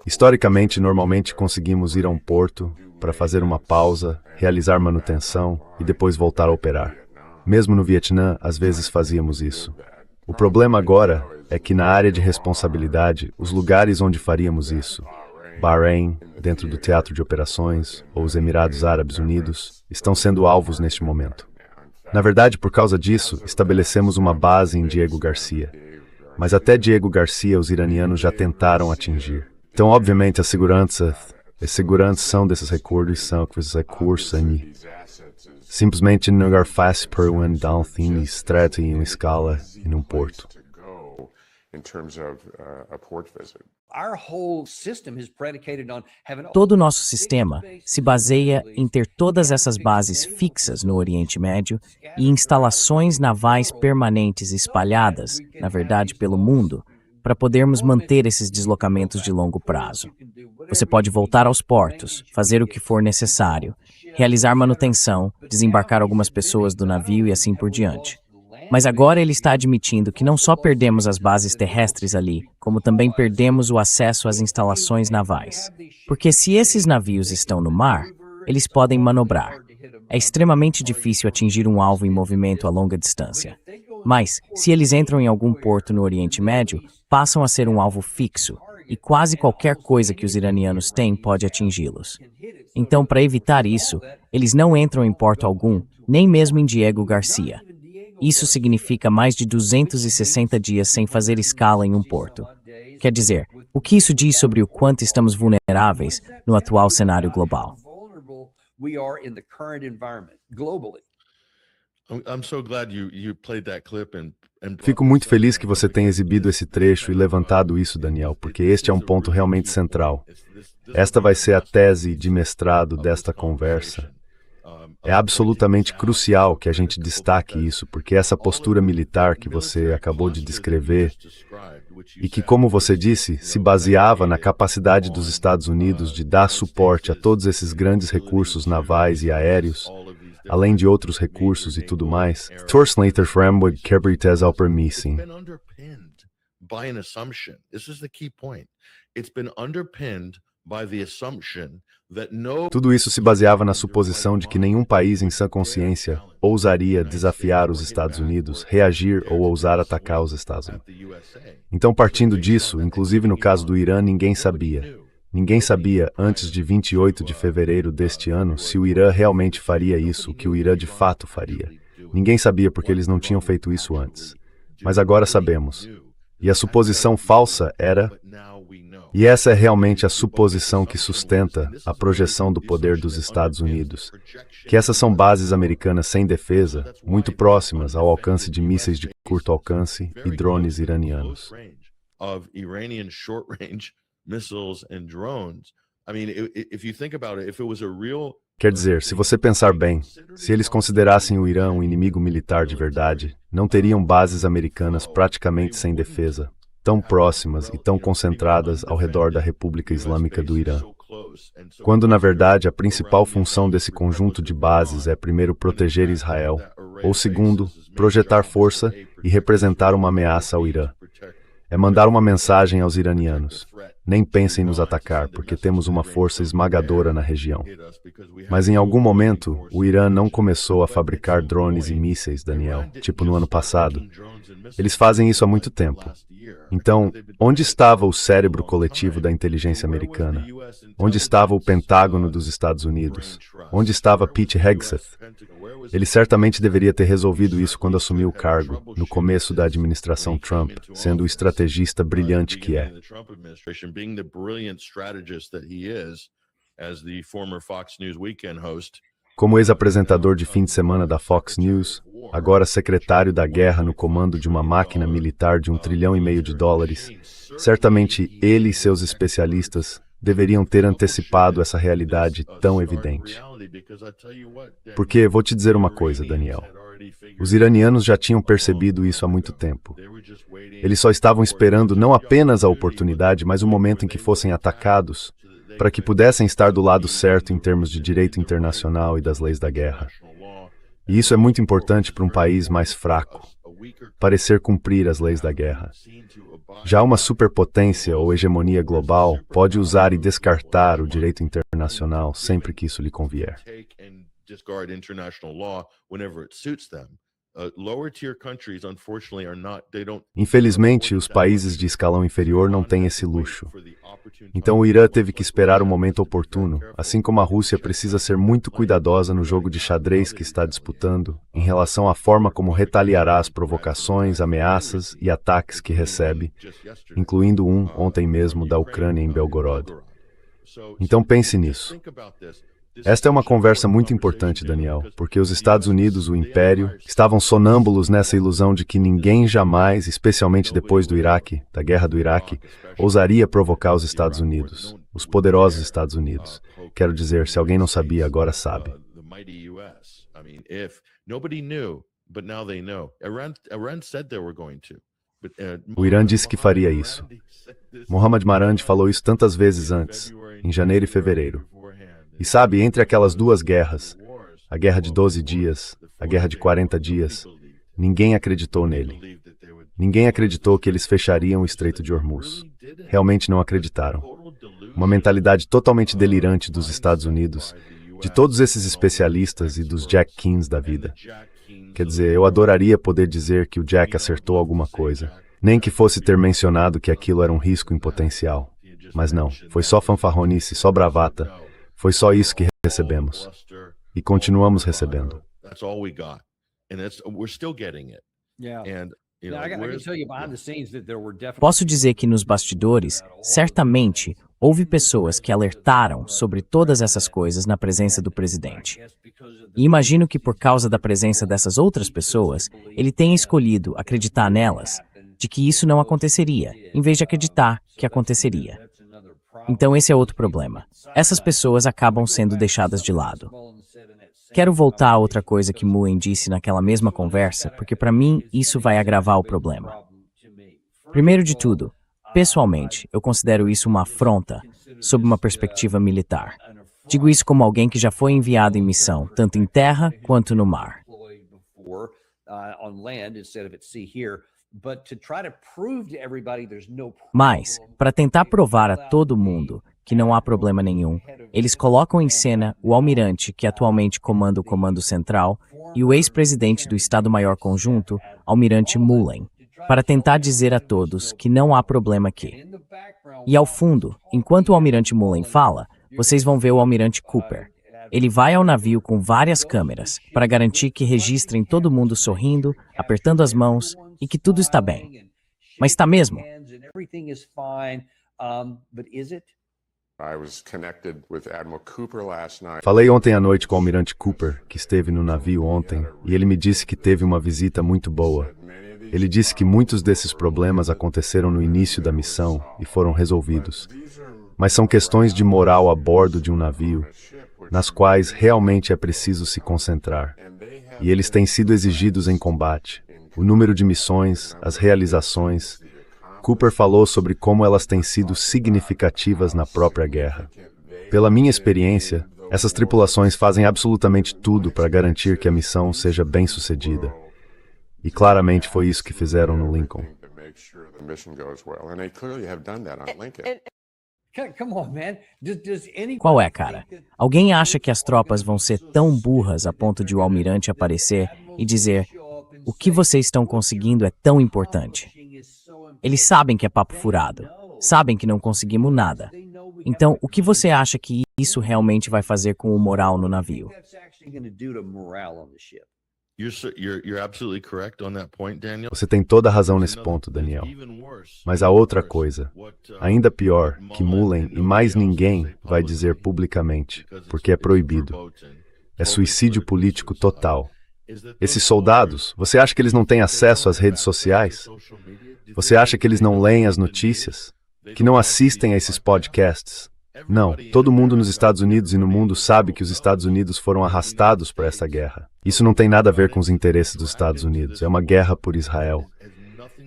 Historicamente, normalmente conseguimos ir a um porto para fazer uma pausa, realizar manutenção e depois voltar a operar. Mesmo no Vietnã, às vezes fazíamos isso. O problema agora é que na área de responsabilidade, os lugares onde faríamos isso, Bahrein, dentro do teatro de operações, ou os Emirados Árabes Unidos, estão sendo alvos neste momento. Na verdade, por causa disso, estabelecemos uma base em Diego Garcia. Mas até Diego Garcia os iranianos já tentaram atingir. Então, obviamente, a segurança desses recursos simplesmente não é fácil para um downthing estreito em uma escala em um porto. Todo o nosso sistema se baseia em ter todas essas bases fixas no Oriente Médio e instalações navais permanentes espalhadas, na verdade, pelo mundo, para podermos manter esses deslocamentos de longo prazo. Você pode voltar aos portos, fazer o que for necessário, realizar manutenção, desembarcar algumas pessoas do navio e assim por diante. Mas agora ele está admitindo que não só perdemos as bases terrestres ali, como também perdemos o acesso às instalações navais. Porque se esses navios estão no mar, eles podem manobrar. É extremamente difícil atingir um alvo em movimento a longa distância. Mas, se eles entram em algum porto no Oriente Médio, passam a ser um alvo fixo, e quase qualquer coisa que os iranianos têm pode atingi-los. Então, para evitar isso, eles não entram em porto algum, nem mesmo em Diego Garcia. Isso significa mais de 260 dias sem fazer escala em um porto. Quer dizer, o que isso diz sobre o quanto estamos vulneráveis no atual cenário global? Fico muito feliz que você tenha exibido esse trecho e levantado isso, Daniel, porque este é um ponto realmente central. Esta vai ser a tese de mestrado desta conversa. É absolutamente crucial que a gente destaque isso, porque essa postura militar que você acabou de descrever, e que, como você disse, se baseava na capacidade dos Estados Unidos de dar suporte a todos esses grandes recursos navais e aéreos, além de outros recursos e tudo mais, Torslater Framwood Kebrites Alpermissing. Tudo isso se baseava na suposição de que nenhum país em sã consciência ousaria desafiar os Estados Unidos, reagir ou ousar atacar os Estados Unidos. Então, partindo disso, inclusive no caso do Irã, ninguém sabia. Ninguém sabia, antes de 28 de fevereiro deste ano, se o Irã realmente faria isso, o que o Irã de fato faria. Ninguém sabia porque eles não tinham feito isso antes. Mas agora sabemos. E a suposição falsa era... E essa é realmente a suposição que sustenta a projeção do poder dos Estados Unidos, que essas são bases americanas sem defesa, muito próximas ao alcance de mísseis de curto alcance e drones iranianos. Quer dizer, se você pensar bem, se eles considerassem o Irã um inimigo militar de verdade, não teriam bases americanas praticamente sem defesa, tão próximas e tão concentradas ao redor da República Islâmica do Irã. Quando, na verdade, a principal função desse conjunto de bases é, primeiro, proteger Israel, ou, segundo, projetar força e representar uma ameaça ao Irã. É mandar uma mensagem aos iranianos: nem pensem nos atacar, porque temos uma força esmagadora na região. Mas em algum momento, o Irã não começou a fabricar drones e mísseis, Daniel, tipo no ano passado. Eles fazem isso há muito tempo. Então, onde estava o cérebro coletivo da inteligência americana? Onde estava o Pentágono dos Estados Unidos? Onde estava Pete Hegseth? Ele certamente deveria ter resolvido isso quando assumiu o cargo, no começo da administração Trump, sendo o estrategista brilhante que é. Como ex-apresentador de fim de semana da Fox News, agora secretário da guerra no comando de uma máquina militar de $1,5 trilhão, certamente ele e seus especialistas deveriam ter antecipado essa realidade tão evidente. Porque, vou te dizer uma coisa, Daniel, os iranianos já tinham percebido isso há muito tempo. Eles só estavam esperando não apenas a oportunidade, mas o momento em que fossem atacados, para que pudessem estar do lado certo em termos de direito internacional e das leis da guerra. E isso é muito importante para um país mais fraco, parecer cumprir as leis da guerra. Já uma superpotência ou hegemonia global pode usar e descartar o direito internacional sempre que isso lhe convier. Infelizmente, os países de escalão inferior não têm esse luxo. Então o Irã teve que esperar o momento oportuno, assim como a Rússia precisa ser muito cuidadosa no jogo de xadrez que está disputando, em relação à forma como retaliará as provocações, ameaças e ataques que recebe, incluindo ontem mesmo, da Ucrânia em Belgorod. Então pense nisso. Esta é uma conversa muito importante, Daniel, porque os Estados Unidos, o Império, estavam sonâmbulos nessa ilusão de que ninguém jamais, especialmente depois do Iraque, da guerra do Iraque, ousaria provocar os Estados Unidos, os poderosos Estados Unidos. Quero dizer, se alguém não sabia, agora sabe. O Irã disse que faria isso. Mohammad Marandi falou isso tantas vezes antes, em janeiro e fevereiro. E sabe, entre aquelas duas guerras, a guerra de 12 dias, a guerra de 40 dias, ninguém acreditou nele. Ninguém acreditou que eles fechariam o Estreito de Hormuz. Realmente não acreditaram. Uma mentalidade totalmente delirante dos Estados Unidos, de todos esses especialistas e dos Jack Kings da vida. Quer dizer, eu adoraria poder dizer que o Jack acertou alguma coisa, nem que fosse ter mencionado que aquilo era um risco em potencial. Mas não, foi só fanfarronice, só bravata. Foi só isso que recebemos. E continuamos recebendo. Posso dizer que nos bastidores, certamente, houve pessoas que alertaram sobre todas essas coisas na presença do presidente. E imagino que por causa da presença dessas outras pessoas, ele tenha escolhido acreditar nelas, de que isso não aconteceria, em vez de acreditar que aconteceria. Então esse é outro problema. Essas pessoas acabam sendo deixadas de lado. Quero voltar a outra coisa que Mullen disse naquela mesma conversa, porque para mim isso vai agravar o problema. Primeiro de tudo, pessoalmente, eu considero isso uma afronta, sob uma perspectiva militar. Digo isso como alguém que já foi enviado em missão, tanto em terra quanto no mar. Mas, para tentar provar a todo mundo que não há problema nenhum, eles colocam em cena o almirante que atualmente comanda o Comando Central e o ex-presidente do Estado-Maior Conjunto, almirante Mullen, para tentar dizer a todos que não há problema aqui. E ao fundo, enquanto o almirante Mullen fala, vocês vão ver o almirante Cooper. Ele vai ao navio com várias câmeras para garantir que registrem todo mundo sorrindo, apertando as mãos e que tudo está bem. Mas está mesmo? Falei ontem à noite com o almirante Cooper, que esteve no navio ontem, e ele me disse que teve uma visita muito boa. Ele disse que muitos desses problemas aconteceram no início da missão e foram resolvidos. Mas são questões de moral a bordo de um navio, nas quais realmente é preciso se concentrar. E eles têm sido exigidos em combate. O número de missões, as realizações. Cooper falou sobre como elas têm sido significativas na própria guerra. Pela minha experiência, essas tripulações fazem absolutamente tudo para garantir que a missão seja bem-sucedida. E claramente foi isso que fizeram no Lincoln. Qual é, cara? Alguém acha que as tropas vão ser tão burras a ponto de o almirante aparecer e dizer: o que vocês estão conseguindo é tão importante? Eles sabem que é papo furado, sabem que não conseguimos nada. Então, o que você acha que isso realmente vai fazer com o moral no navio? Você tem toda a razão nesse ponto, Daniel. Mas há outra coisa, ainda pior, que Mullen e mais ninguém vai dizer publicamente, porque é proibido. É suicídio político total. Esses soldados, você acha que eles não têm acesso às redes sociais? Você acha que eles não leem as notícias? Que não assistem a esses podcasts? Não, todo mundo nos Estados Unidos e no mundo sabe que os Estados Unidos foram arrastados para essa guerra. Isso não tem nada a ver com os interesses dos Estados Unidos, é uma guerra por Israel.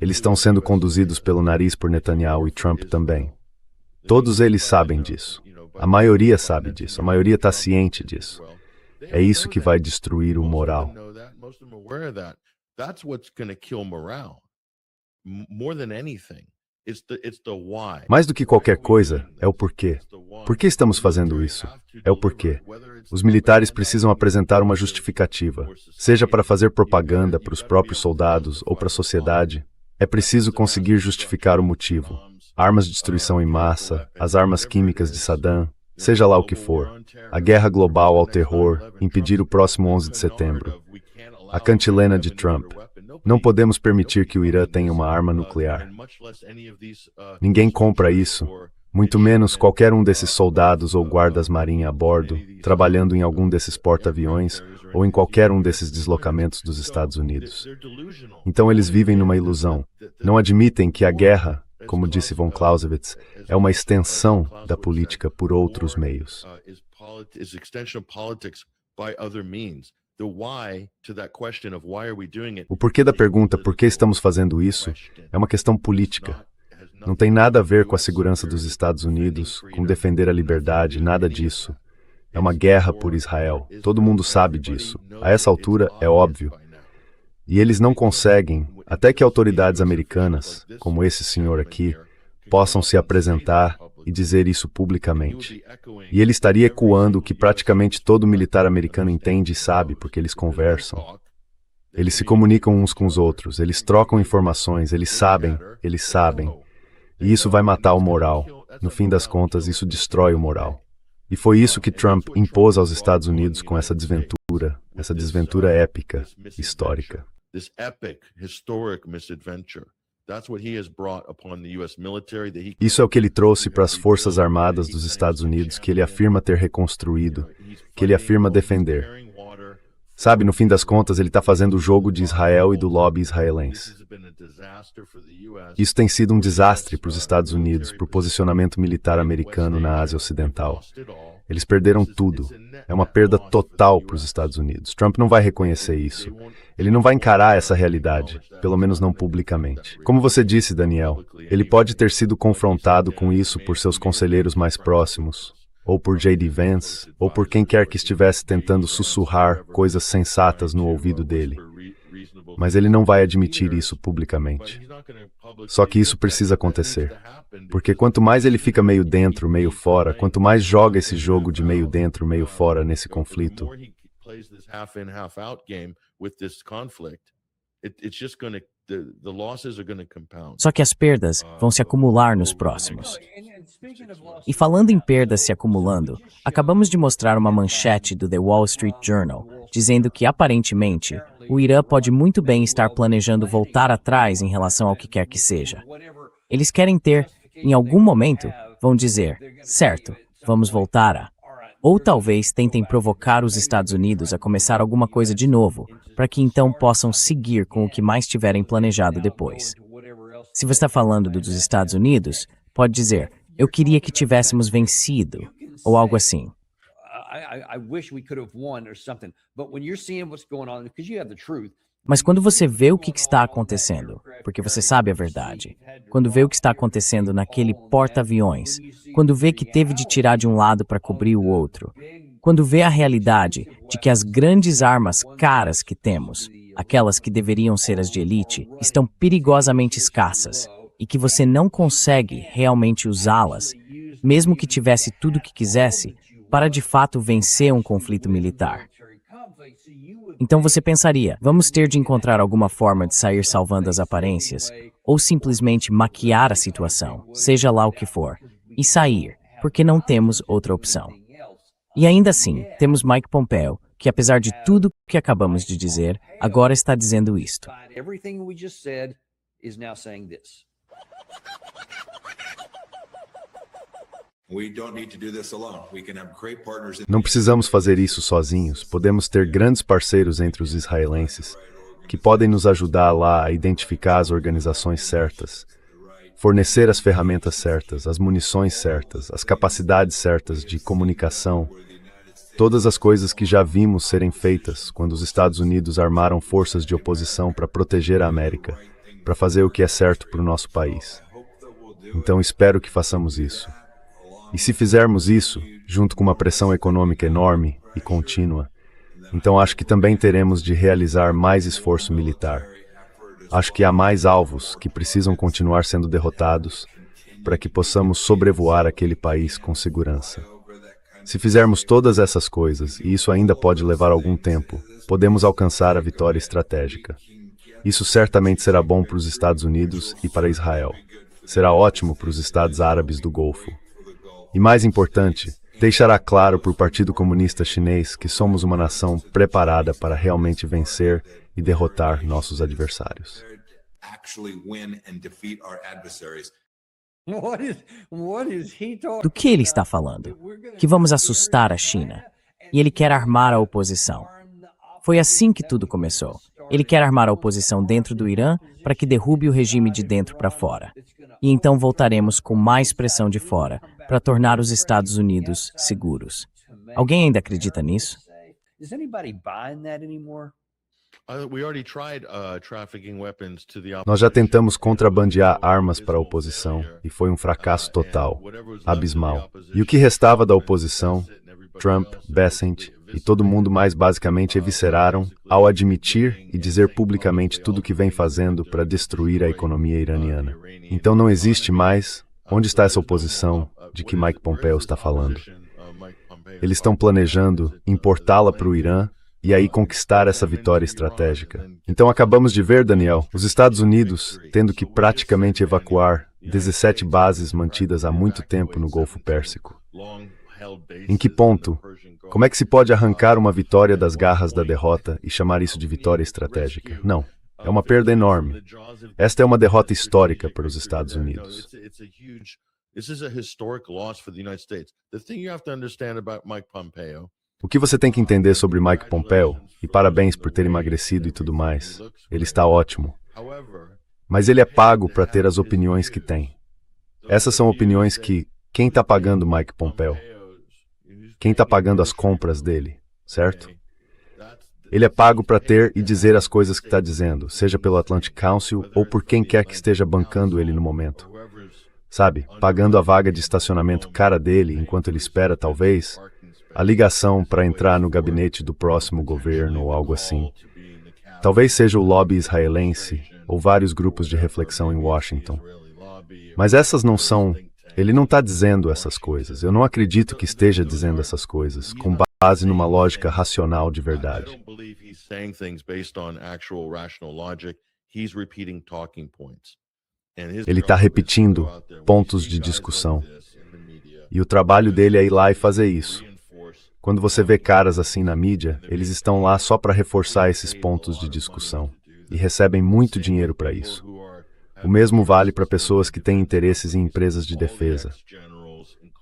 Eles estão sendo conduzidos pelo nariz por Netanyahu e Trump também. Todos eles sabem disso. A maioria sabe disso, a maioria está ciente disso. É isso que vai destruir o moral. That's what's going to kill morale. More than anything. It's the why. Mais do que qualquer coisa, é o porquê. Por que estamos fazendo isso? É o porquê. Os militares precisam apresentar uma justificativa, seja para fazer propaganda para os próprios soldados ou para a sociedade. É preciso conseguir justificar o motivo. Armas de destruição em massa, as armas químicas de Saddam, seja lá o que for. A guerra global ao terror, impedir o próximo 11 de setembro. A cantilena de Trump. Não podemos permitir que o Irã tenha uma arma nuclear. Ninguém compra isso, muito menos qualquer um desses soldados ou guardas-marinha a bordo, trabalhando em algum desses porta-aviões ou em qualquer um desses deslocamentos dos Estados Unidos. Então eles vivem numa ilusão. Não admitem que a guerra, como disse von Clausewitz, é uma extensão da política por outros meios. O porquê da pergunta por que estamos fazendo isso é uma questão política. Não tem nada a ver com a segurança dos Estados Unidos, com defender a liberdade, nada disso. É uma guerra por Israel. Todo mundo sabe disso. A essa altura é óbvio. E eles não conseguem, até que autoridades americanas, como esse senhor aqui, possam se apresentar e dizer isso publicamente. E ele estaria ecoando o que praticamente todo militar americano entende e sabe, porque eles conversam. Eles se comunicam uns com os outros, eles trocam informações, eles sabem. E isso vai matar o moral. No fim das contas, isso destrói o moral. E foi isso que Trump impôs aos Estados Unidos com essa desventura épica, histórica. Isso é o que ele trouxe para as Forças Armadas dos Estados Unidos, que ele afirma ter reconstruído, que ele afirma defender. Sabe, no fim das contas, ele está fazendo o jogo de Israel e do lobby israelense. Isso tem sido um desastre para os Estados Unidos, para o posicionamento militar americano na Ásia Ocidental. Eles perderam tudo. É uma perda total para os Estados Unidos. Trump não vai reconhecer isso. Ele não vai encarar essa realidade, pelo menos não publicamente. Como você disse, Daniel, ele pode ter sido confrontado com isso por seus conselheiros mais próximos, ou por J.D. Vance, ou por quem quer que estivesse tentando sussurrar coisas sensatas no ouvido dele. Mas ele não vai admitir isso publicamente. Só que isso precisa acontecer. Porque quanto mais ele fica meio dentro, meio fora, quanto mais joga esse jogo de meio dentro, meio fora nesse conflito, Só que as perdas vão se acumular nos próximos. E falando em perdas se acumulando, acabamos de mostrar uma manchete do The Wall Street Journal, dizendo que, aparentemente, o Irã pode muito bem estar planejando voltar atrás em relação ao que quer que seja. Eles querem ter, em algum momento, vão dizer, certo, vamos voltar a... Ou talvez tentem provocar os Estados Unidos a começar alguma coisa de novo, para que então possam seguir com o que mais tiverem planejado depois. Se você está falando dos Estados Unidos, pode dizer, eu queria que tivéssemos vencido, ou algo assim. Mas quando você vê o que está acontecendo, porque você sabe a verdade, quando vê o que está acontecendo naquele porta-aviões, quando vê que teve de tirar de um lado para cobrir o outro, quando vê a realidade de que as grandes armas caras que temos, aquelas que deveriam ser as de elite, estão perigosamente escassas e que você não consegue realmente usá-las, mesmo que tivesse tudo o que quisesse, para de fato vencer um conflito militar. Então você pensaria, vamos ter de encontrar alguma forma de sair salvando as aparências, ou simplesmente maquiar a situação, seja lá o que for, e sair, porque não temos outra opção. E ainda assim, temos Mike Pompeo, que apesar de tudo que acabamos de dizer, agora está dizendo isto. Não precisamos fazer isso sozinhos. Podemos ter grandes parceiros entre os israelenses, que podem nos ajudar lá a identificar as organizações certas, fornecer as ferramentas certas, as munições certas, as capacidades certas de comunicação, todas as coisas que já vimos serem feitas quando os Estados Unidos armaram forças de oposição para proteger a América, para fazer o que é certo para o nosso país. Então espero que façamos isso. E se fizermos isso, junto com uma pressão econômica enorme e contínua, Então acho que também teremos de realizar mais esforço militar. Acho que há mais alvos que precisam continuar sendo derrotados para que possamos sobrevoar aquele país com segurança. Se fizermos todas essas coisas, e isso ainda pode levar algum tempo, podemos alcançar a vitória estratégica. Isso certamente será bom para os Estados Unidos e para Israel. Será ótimo para os Estados Árabes do Golfo. E mais importante, deixará claro para o Partido Comunista Chinês que somos uma nação preparada para realmente vencer e derrotar nossos adversários. Do que ele está falando? Que vamos assustar a China. E ele quer armar a oposição. Foi assim que tudo começou. Ele quer armar a oposição dentro do Irã para que derrube o regime de dentro para fora. E então voltaremos com mais pressão de fora para tornar os Estados Unidos seguros. Alguém ainda acredita nisso? Nós já tentamos contrabandear armas para a oposição e foi um fracasso total, abismal. E o que restava da oposição, Trump, Bessent e todo mundo mais basicamente evisceraram ao admitir e dizer publicamente tudo o que vem fazendo para destruir a economia iraniana. Então não existe mais. Onde está essa oposição de que Mike Pompeo está falando? Eles estão planejando importá-la para o Irã e aí conquistar essa vitória estratégica. Então acabamos de ver, Daniel, os Estados Unidos tendo que praticamente evacuar 17 bases mantidas há muito tempo no Golfo Pérsico. Em que ponto? Como é que se pode arrancar uma vitória das garras da derrota e chamar isso de vitória estratégica? Não. É uma perda enorme. Esta é uma derrota histórica para os Estados Unidos. O que você tem que entender sobre Mike Pompeo, e parabéns por ter emagrecido e tudo mais, ele está ótimo. Mas ele é pago para ter as opiniões que tem. Essas são opiniões que, quem está pagando Mike Pompeo? Quem está pagando as compras dele, certo? Ele é pago para ter e dizer as coisas que está dizendo, seja pelo Atlantic Council ou por quem quer que esteja bancando ele no momento. Sabe, pagando a vaga de estacionamento cara dele enquanto ele espera, talvez, a ligação para entrar no gabinete do próximo governo ou algo assim. Talvez seja o lobby israelense ou vários grupos de reflexão em Washington. Mas essas não são... Ele não está dizendo essas coisas. Eu não acredito que esteja dizendo essas coisas, com base numa lógica racional de verdade. Ele está repetindo pontos de discussão. E o trabalho dele é ir lá e fazer isso. Quando você vê caras assim na mídia, eles estão lá só para reforçar esses pontos de discussão. E recebem muito dinheiro para isso. O mesmo vale para pessoas que têm interesses em empresas de defesa.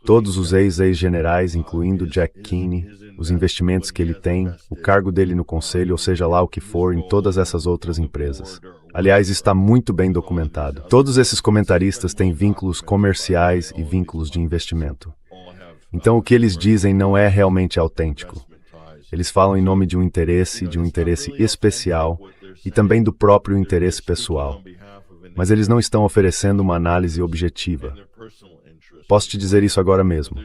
Todos os ex-generais, incluindo Jack Kenney, os investimentos que ele tem, o cargo dele no conselho, ou seja lá o que for, em todas essas outras empresas. Aliás, está muito bem documentado. Todos esses comentaristas têm vínculos comerciais e vínculos de investimento. Então o que eles dizem não é realmente autêntico. Eles falam em nome de um interesse especial e também do próprio interesse pessoal. Mas eles não estão oferecendo uma análise objetiva. Posso te dizer isso agora mesmo.